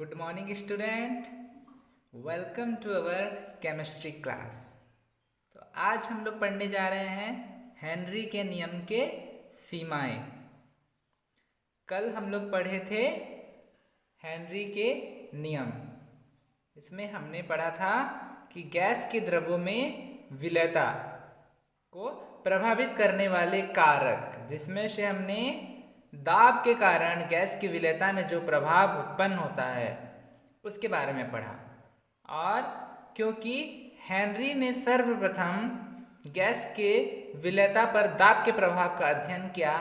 Good morning student, welcome to our chemistry class. तो आज हम लोग पढ़ने जा रहे हैं हेनरी के नियम के सीमाएं। कल हम लोग पढ़े थे हेनरी के नियम। इसमें हमने पढ़ा था कि गैस के द्रव्यों में विलेयता को प्रभावित करने वाले कारक, जिसमें से हमने दाब के कारण गैस की विलेयता में जो प्रभाव उत्पन्न होता है उसके बारे में पढ़ा। और क्योंकि हेनरी ने सर्वप्रथम गैस के विलेयता पर दाब के प्रभाव का अध्ययन किया,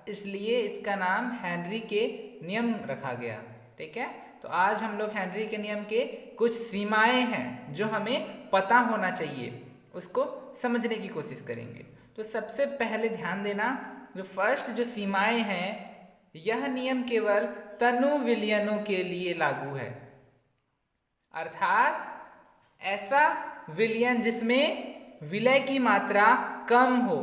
इसलिए इसका नाम हेनरी के नियम रखा गया। ठीक है, तो आज हम लोग हेनरी के नियम के कुछ सीमाएं हैं जो हमें पता होना चाहिए, उसको समझने की कोशिश करेंगे। तो सबसे पहले ध्यान देना, जो फर्स्ट जो सीमाएं हैं, यह नियम केवल तनु विलयनों के लिए लागू है। अर्थात ऐसा विलयन जिसमें विलय की मात्रा कम हो,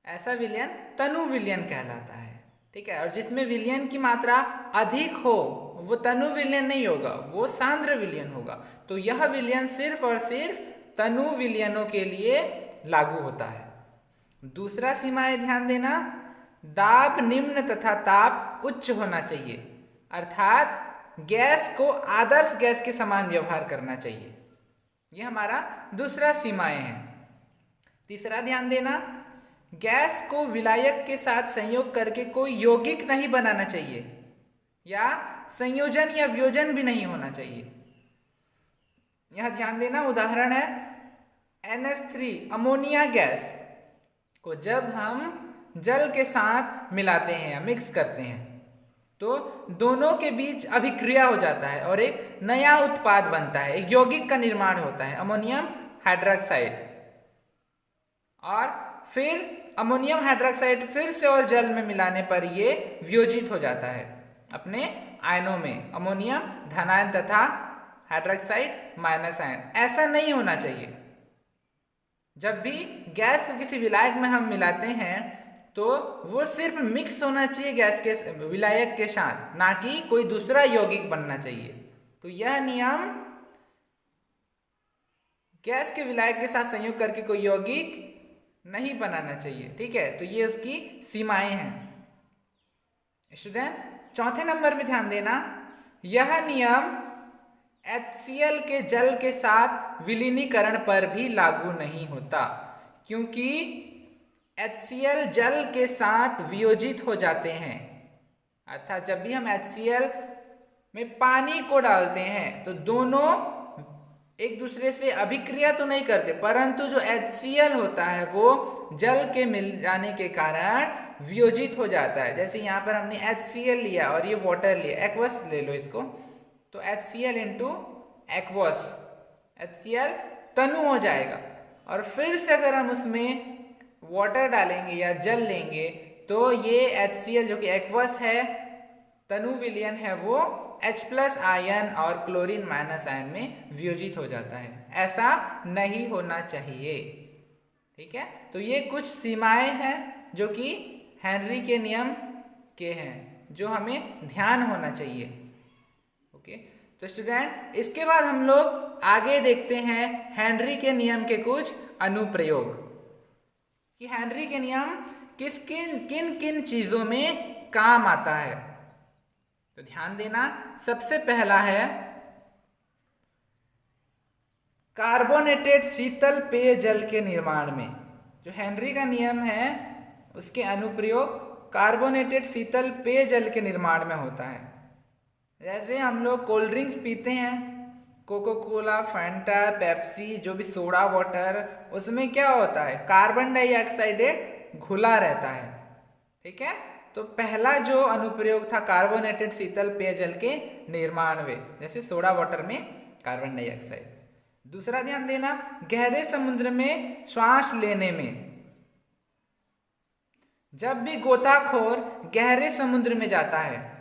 ऐसा विलयन तनु विलयन कहलाता है। ठीक है, और जिसमें विलयन की मात्रा अधिक हो वो तनु विलयन नहीं होगा, वो सांद्र विलयन होगा। तो यह विलयन सिर्फ और सिर्फ तनु विलयनों के लिए लागू होता है। दूसरा सीमाएं ध्यान देना, दाब निम्न तथा ताप उच्च होना चाहिए। अर्थात गैस को आदर्श गैस के समान व्यवहार करना चाहिए। यह हमारा दूसरा सीमाएं है। तीसरा ध्यान देना, गैस को विलायक के साथ संयोग करके कोई यौगिक नहीं बनाना चाहिए, या संयोजन या वियोजन भी नहीं होना चाहिए। यह ध्यान देना, उदाहरण है NH3 अमोनिया गैस को जब हम जल के साथ मिलाते हैं या मिक्स करते हैं तो दोनों के बीच अभिक्रिया हो जाता है और एक नया उत्पाद बनता है, एक यौगिक का निर्माण होता है, अमोनियम हाइड्रोक्साइड। और फिर अमोनियम हाइड्रोक्साइड फिर से और जल में मिलाने पर ये वियोजित हो जाता है अपने आयनों में, अमोनियम धनायन तथा हाइड्रोक्साइड माइनस आयन। ऐसा नहीं होना चाहिए। जब भी गैस को किसी विलायक में हम मिलाते हैं तो वो सिर्फ मिक्स होना चाहिए गैस के विलायक के साथ, ना कि कोई दूसरा यौगिक बनना चाहिए। तो यह नियम गैस के विलायक के साथ संयोग करके कोई यौगिक नहीं बनाना चाहिए। ठीक है, तो ये उसकी सीमाएं हैं। स्टूडेंट, चौथे नंबर में ध्यान देना, यह नियम HCl के जल के साथ विलीनीकरण पर भी लागू नहीं होता, क्योंकि HCl जल के साथ वियोजित हो जाते हैं। अर्थात जब भी हम HCl में पानी को डालते हैं तो दोनों एक दूसरे से अभिक्रिया तो नहीं करते, परंतु जो HCl होता है वो जल के मिल जाने के कारण वियोजित हो जाता है। जैसे यहाँ पर हमने HCl लिया और ये वाटर लिया, एक्वस ले लो इसको, तो HCl इंटू एक्वस, HCl तनु हो जाएगा। और फिर से अगर हम उसमें वाटर डालेंगे या जल लेंगे तो ये HCl जो कि एक्वस है, तनु विलयन है, वो H+ आयन और क्लोरीन माइनस आयन में वियोजित हो जाता है। ऐसा नहीं होना चाहिए। ठीक है, तो ये कुछ सीमाएं हैं जो कि हेनरी के नियम के हैं, जो हमें ध्यान होना चाहिए। ओके, तो स्टूडेंट, इसके बाद हम लोग आगे देखते हैं हेनरी के नियम के कुछ अनुप्रयोग, कि हेनरी के नियम किन किन चीजों में काम आता है। तो ध्यान देना, सबसे पहला है कार्बोनेटेड शीतल पेयजल के निर्माण में। जो हेनरी का नियम है उसके अनुप्रयोग कार्बोनेटेड शीतल पेयजल के निर्माण में होता है। जैसे हम लोग कोल्ड ड्रिंक्स पीते हैं, कोको कोला, फैंटा, पेप्सी, जो भी सोडा वाटर, उसमें क्या होता है, कार्बन डाइऑक्साइड घुला रहता है। ठीक है, तो पहला जो अनुप्रयोग था कार्बोनेटेड शीतल पेयजल के निर्माण में, जैसे सोडा वाटर में कार्बन डाइऑक्साइड। दूसरा ध्यान देना, गहरे समुद्र में श्वास लेने में। जब भी गोताखोर गहरे समुद्र में जाता है,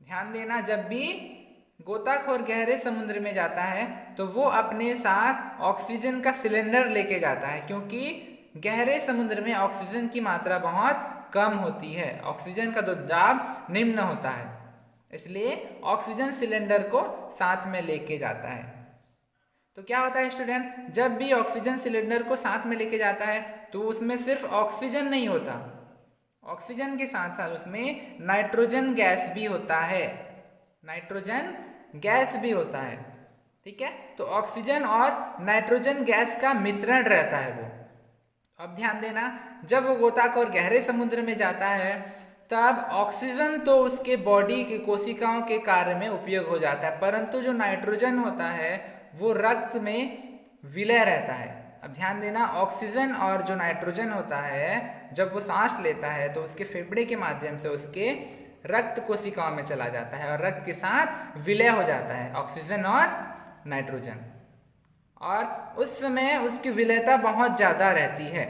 ध्यान देना, जब भी गोताखोर गहरे समुद्र में जाता है तो वो अपने साथ ऑक्सीजन का सिलेंडर लेके जाता है, क्योंकि गहरे समुद्र में ऑक्सीजन की मात्रा बहुत कम होती है, ऑक्सीजन का दाब निम्न होता है। इसलिए ऑक्सीजन सिलेंडर को साथ में लेके जाता है। तो क्या होता है स्टूडेंट, जब भी ऑक्सीजन सिलेंडर को साथ में लेके जाता है तो उसमें सिर्फ ऑक्सीजन नहीं होता, ऑक्सीजन के साथ साथ उसमें नाइट्रोजन गैस भी होता है, नाइट्रोजन गैस भी होता है। ठीक है, तो ऑक्सीजन और नाइट्रोजन गैस का मिश्रण रहता है वो। अब ध्यान देना, जब वो गोताखोर गहरे समुद्र में जाता है तब ऑक्सीजन तो उसके बॉडी की कोशिकाओं के कार्य में उपयोग हो जाता है, परंतु जो नाइट्रोजन होता है वो रक्त में विलय रहता है। अब ध्यान देना, ऑक्सीजन और जो नाइट्रोजन होता है जब वो सांस लेता है तो उसके फेफड़े के माध्यम से उसके रक्त कोशिकाओं में चला जाता है और रक्त के साथ विलय हो जाता है ऑक्सीजन और नाइट्रोजन, और उस समय उसकी विलयता बहुत ज्यादा रहती है।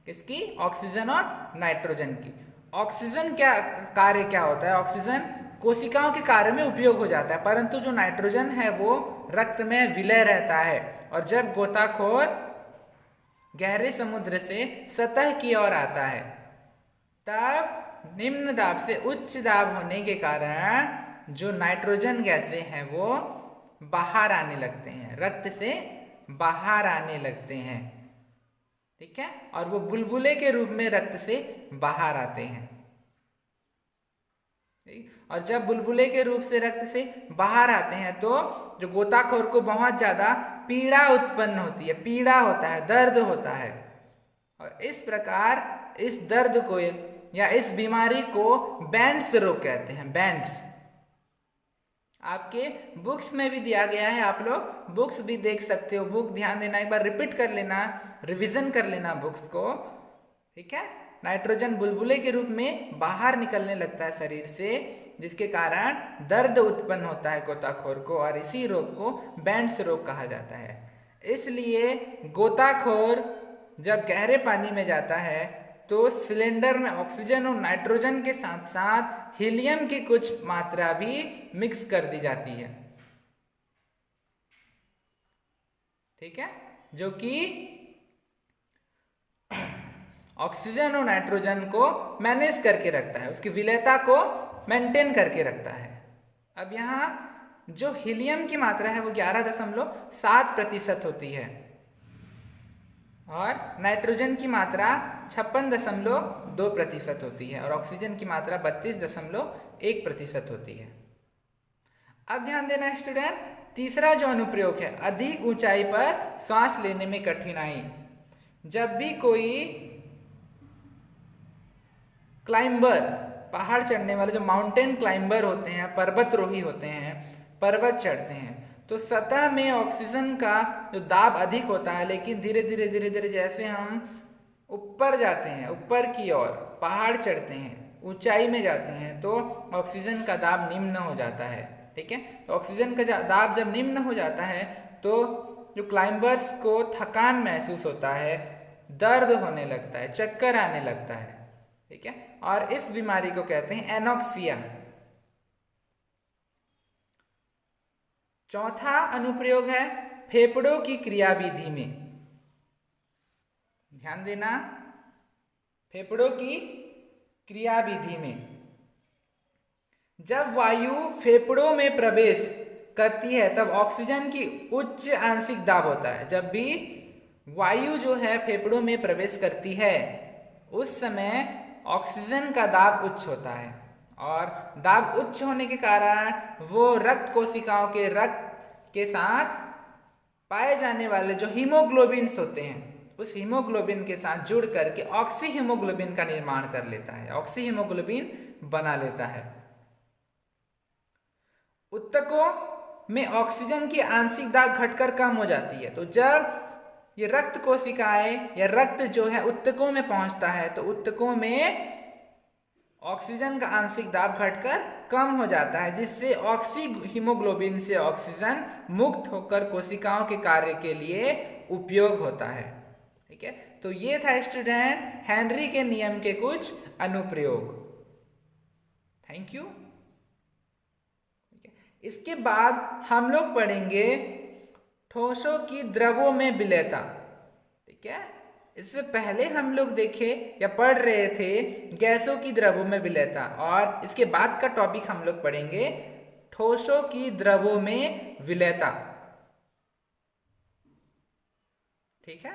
किसकी? ऑक्सीजन और नाइट्रोजन की। ऑक्सीजन क्या कार्य क्या होता है? ऑक्सीजन कोशिकाओं के कार्य में उपयोग हो जाता है, परंतु जो नाइट्रोजन है वो रक्त में विलय रहता है। और जब गोताखोर गहरे समुद्र से सतह की ओर आता है तब निम्न दाब से उच्च दाब होने के कारण जो नाइट्रोजन गैसें हैं वो बाहर आने लगते हैं, रक्त से बाहर आने लगते हैं। ठीक है, और वो बुलबुले के रूप में रक्त से बाहर आते हैं। और जब बुलबुले के रूप से रक्त से बाहर आते हैं तो जो गोताखोर को बहुत ज्यादा पीड़ा उत्पन्न होती है, पीड़ा होता है, दर्द होता है। और इस प्रकार इस दर्द को या इस बीमारी को बैंड्स रोग कहते हैं। बैंड्स आपके बुक्स में भी दिया गया है, आप लोग बुक्स भी देख सकते हो। बुक ध्यान देना, एक बार रिपीट कर लेना, रिवीजन कर लेना बुक्स को। ठीक है, नाइट्रोजन बुलबुले के रूप में बाहर निकलने लगता है शरीर से, जिसके कारण दर्द उत्पन्न होता है गोताखोर को, और इसी रोग को बैंड्स रोग कहा जाता है। इसलिए गोताखोर जब गहरे पानी में जाता है तो सिलेंडर में ऑक्सीजन और नाइट्रोजन के साथ साथ हीलियम की कुछ मात्रा भी मिक्स कर दी जाती है। ठीक है, जो कि ऑक्सीजन और नाइट्रोजन को मैनेज करके रखता है, उसकी विलयता को मेंटेन करके रखता है। अब यहाँ जो हीलियम की मात्रा है वो 11.7% होती है और नाइट्रोजन की मात्रा 56.2% होती है और ऑक्सीजन की मात्रा 32.1% होती है। अब ध्यान देना स्टूडेंट, तीसरा जो अनुप्रयोग है, अधिक ऊंचाई पर सांस लेने में कठिनाई। जब भी कोई क्लाइंबर, पहाड़ चढ़ने वाले जो माउंटेन क्लाइंबर होते हैं, पर्वतरोही होते हैं, पर्वत चढ़ते हैं, तो सतह में ऑक्सीजन का जो दाब अधिक होता है, लेकिन धीरे धीरे धीरे धीरे जैसे हम ऊपर जाते हैं, ऊपर की ओर पहाड़ चढ़ते हैं, ऊंचाई में जाते हैं, तो ऑक्सीजन का दाब निम्न हो जाता है। ठीक है, तो ऑक्सीजन का दाब जब निम्न हो जाता है तो जो क्लाइंबर्स को थकान महसूस होता है, दर्द होने लगता है, चक्कर आने लगता है। ठीक है, और इस बीमारी को कहते हैं एनॉक्सिया। चौथा अनुप्रयोग है फेफड़ों की क्रियाविधि में। ध्यान देना, फेफड़ों की क्रियाविधि में जब वायु फेफड़ों में प्रवेश करती है तब ऑक्सीजन की उच्च आंशिक दाब होता है। जब भी वायु जो है फेफड़ों में प्रवेश करती है उस समय ऑक्सीजन का दाब उच्च होता है, और दाब उच्च होने के कारण वो रक्त कोशिकाओं के रक्त के साथ पाए जाने वाले जो हीमोग्लोबिन्स होते हैं उस हीमोग्लोबिन के साथ जुड़ करके ऑक्सी हीमोग्लोबिन का निर्माण कर लेता है, ऑक्सी हीमोग्लोबिन बना लेता है। ऊतकों में ऑक्सीजन की आंशिक दाब घटकर कम हो जाती है, तो जब ये रक्त कोशिकाएं या रक्त जो है ऊतकों में पहुंचता है तो ऊतकों में ऑक्सीजन का आंशिक दाब घटकर कम हो जाता है, जिससे ऑक्सी हीमोग्लोबिन से ऑक्सीजन मुक्त होकर कोशिकाओं के कार्य के लिए उपयोग होता है। ठीक है, तो ये था स्टूडेंट हेनरी के नियम के कुछ अनुप्रयोग। Thank you. इसके बाद हम लोग पढ़ेंगे ठोसों की द्रवों में विलयता। ठीक है, इससे पहले हम लोग देखे या पढ़ रहे थे गैसों की द्रवों में विलयता, और इसके बाद का टॉपिक हम लोग पढ़ेंगे ठोसों की द्रवों में विलयता। ठीक है।